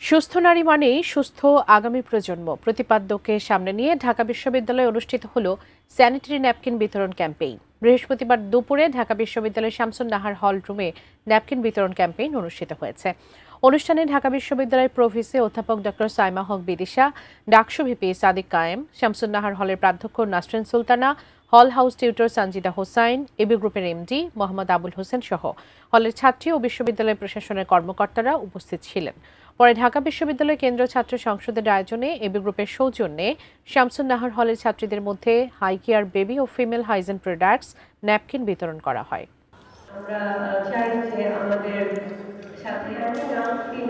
সুস্থ নারী মানেই সুস্থ আগামী প্রজন্ম প্রতিপাদ্যকে সামনে নিয়ে ঢাকা বিশ্ববিদ্যালয়ে অনুষ্ঠিত হলো স্যানিটারি ন্যাপকিন বিতরণ ক্যাম্পেইন। বৃহস্পতিবার দুপুরে ঢাকা বিশ্ববিদ্যালয়ের শামসুন নাহার হল রুমে ন্যাপকিন বিতরণ ক্যাম্পেইন অনুষ্ঠিত হয়েছে। অনুষ্ঠানে ঢাকা বিশ্ববিদ্যালয়ের প্রভিসি অধ্যাপক ডক্টর সাইমা হক বিদিশা, ডাকসু ভিপি সাদিক কায়েম, শামসুন নাহার হলের প্রাধ্যক্ষ Nasrin Sultana, hall house tutor Sanjida Hossain, AB গ্রুপের এমডি মোহাম্মদ আবুল হোসেন সহ হলের ছাত্রী ও বিশ্ববিদ্যালয় প্রশাসনের কর্মকর্তারা উপস্থিত ছিলেন। পরে ঢাকা বিশ্ববিদ্যালয় কেন্দ্রীয় ছাত্র সংসদের আয়োজনে এবি গ্রুপের সৌজন্যে শামসুন নাহার হলের ছাত্রীদের মধ্যে হাই কেয়ার বেবি ও ফিমেল হাইজেন প্রোডাক্টস ন্যাপকিন বিতরণ করা হয়। আমরা চাই যে আমাদের ছাত্রীরা ন্যাপকিন